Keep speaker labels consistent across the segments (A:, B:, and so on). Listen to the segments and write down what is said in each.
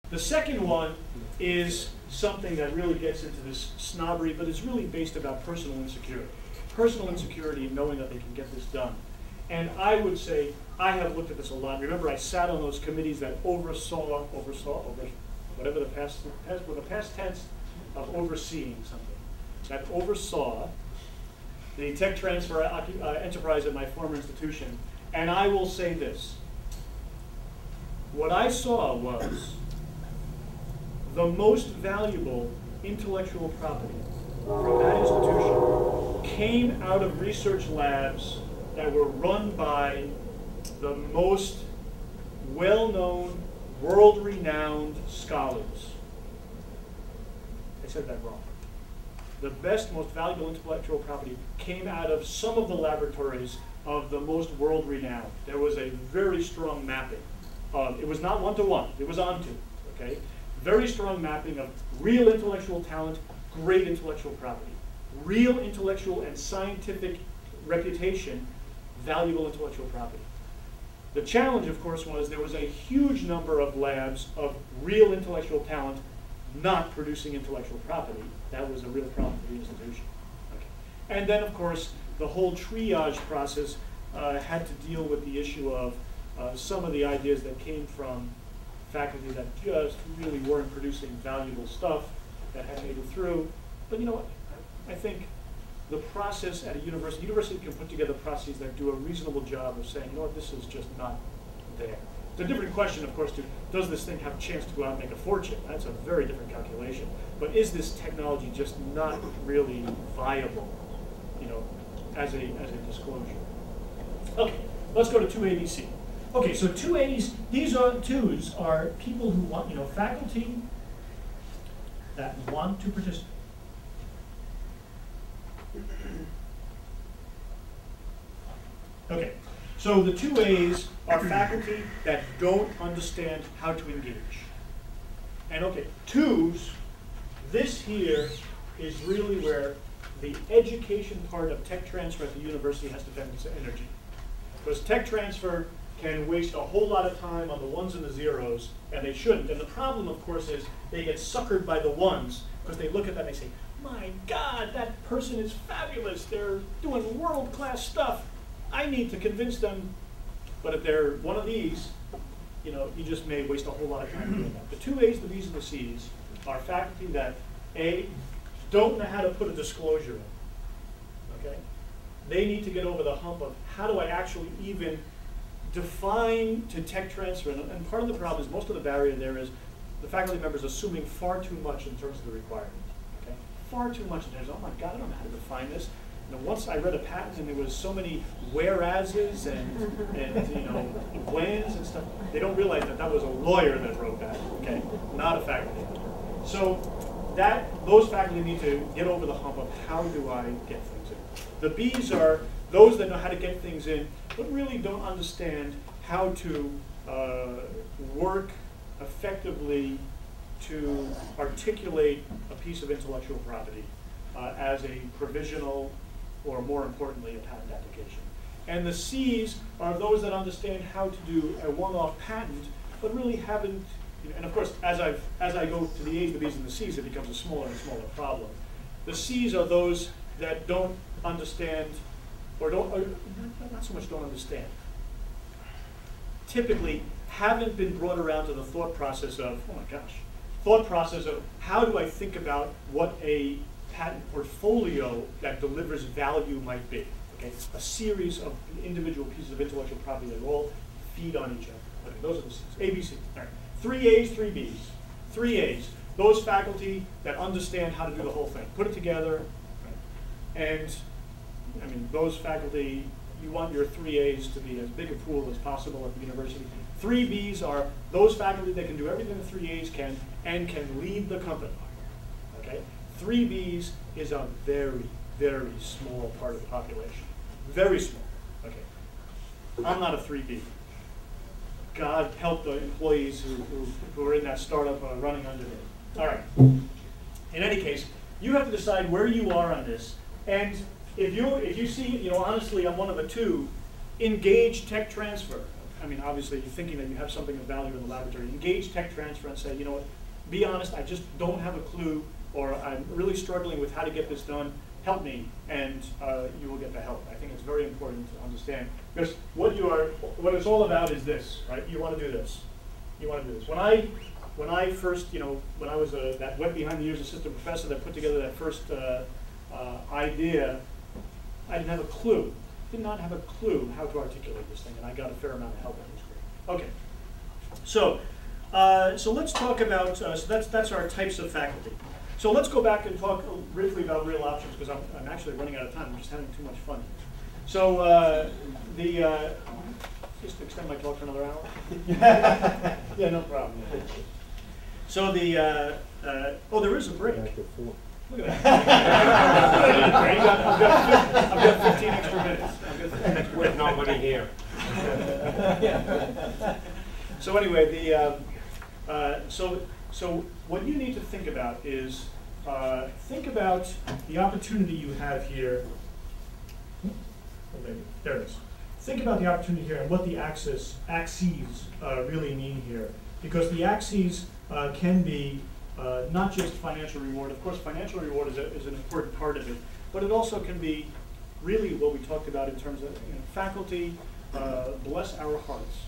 A: The second one is something that really gets into this snobbery, but it's really based about personal insecurity. Personal insecurity in knowing that they can get this done. And I would say, I have looked at this a lot. Remember, I sat on those committees that oversaw, whatever the past tense of overseeing something, that oversaw the tech transfer enterprise at my former institution. And I will say this. What I saw was the most valuable intellectual property from that institution came out of research labs that were run by the most well-known, world-renowned scholars. I said that wrong. The best, most valuable intellectual property came out of some of the laboratories of the most world-renowned. There was a very strong mapping. It was not one-to-one, it was onto, okay? Very strong mapping of real intellectual talent, great intellectual property. Real intellectual and scientific reputation, valuable intellectual property. The challenge, of course, was there was a huge number of labs of real intellectual talent not producing intellectual property. That was a real problem for the institution. Okay. And then, of course, the whole triage process had to deal with the issue of some of the ideas that came from faculty that just really weren't producing valuable stuff that had made it through. But you know what? I think the process at a university can put together processes that do a reasonable job of saying, you know what, this is just not there. It's a different question, of course, to does this thing have a chance to go out and make a fortune? That's a very different calculation. But is this technology just not really viable, you know, as a disclosure? Okay, let's go to 2ABC. Okay, so 2A's, these are twos are people who want, you know, faculty that want to participate. Okay, so the 2A's are faculty that don't understand how to engage. And okay, twos, this here is really where the education part of tech transfer at the university has to spend its energy. Because tech transfer can waste a whole lot of time on the ones and the zeros, and they shouldn't. And the problem, of course, is they get suckered by the ones, because they look at that and they say, my God, that person is fabulous. They're doing world-class stuff. I need to convince them. But if they're one of these, you know, you just may waste a whole lot of time doing that. The 2A's, the B's, and the C's are faculty that, A, don't know how to put a disclosure in, okay? They need to get over the hump of how do I actually even define to tech transfer. And part of the problem is most of the barrier there is the faculty members assuming far too much in terms of the requirement. Okay? Far too much in terms of, oh my God, I don't know how to define this. You know, once I read a patent and there was so many whereases and you know, whens and stuff, they don't realize that that was a lawyer that wrote that, okay? Not a faculty member. So those faculty need to get over the hump of how do I get things in. The B's are those that know how to get things in, but really don't understand how to work effectively to articulate a piece of intellectual property as a provisional or, more importantly, a patent application. And the C's are those that understand how to do a one-off patent, but really haven't, you know, and of course, as I go to the A's, the B's, and the C's, it becomes a smaller and smaller problem. The C's are those that don't understand, or not so much don't understand, typically haven't been brought around to the thought process of, oh my gosh, thought process of how do I think about what a patent portfolio that delivers value might be. Okay, a series of individual pieces of intellectual property that all feed on each other. Okay, those are the C's. A, B, C. All right. 3 A's, 3 B's. 3 A's, those faculty that understand how to do the whole thing. Put it together, right? And I mean, those faculty, you want your 3 A's to be as big a pool as possible at the university. 3 B's are those faculty that can do everything the 3 A's can and can lead the company. Okay? 3 B's is a very, very small part of the population. Very small. Okay. I'm not a 3B. God help the employees who are in that startup running under me. All right. In any case, you have to decide where you are on this. And if you see, you know, honestly, I'm one of the two, engage tech transfer. I mean, obviously, you're thinking that you have something of value in the laboratory. Engage tech transfer and say, you know what, be honest, I just don't have a clue, or I'm really struggling with how to get this done. Help me, and you will get the help. I think it's very important to understand, because what it's all about is this, right? You want to do this. You want to do this. When I first, when I was that wet behind the ears assistant professor that put together that first idea, I didn't have a clue. Did not have a clue how to articulate this thing, and I got a fair amount of help. That was great. Okay, so let's talk about. So that's our types of faculty. So let's go back and talk briefly about real options, because I'm actually running out of time. I'm just having too much fun. So just extend my talk for another hour. Yeah, no problem. So there is a break. Look at that. I've got 15 extra minutes.
B: With nobody here.
A: So anyway, so what you need to think about is think about the opportunity you have here. Oh, there it is. Think about the opportunity here and what the axes really mean here, because the axes can be not just financial reward. Of course, financial reward is an important part of it, but it also can be really what we talked about in terms of faculty. Bless our hearts.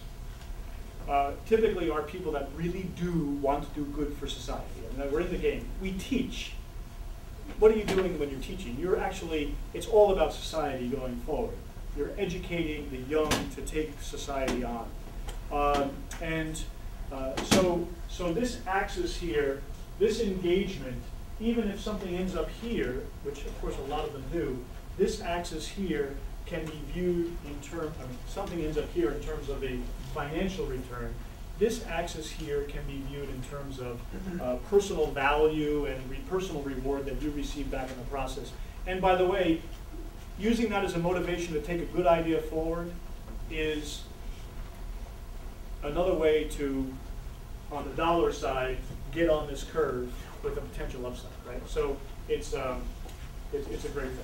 A: Typically are people that really do want to do good for society. I mean, we're in the game. We teach. What are you doing when you're teaching? It's all about society going forward. You're educating the young to take society on. So this axis here, this engagement, even if something ends up here, which of course a lot of them do, this axis here can be viewed in terms, something ends up here in terms of a financial return. This axis here can be viewed in terms of personal value and personal reward that you receive back in the process. And by the way, using that as a motivation to take a good idea forward is another way to, on the dollar side, get on this curve with a potential upside, right? So it's a great thing.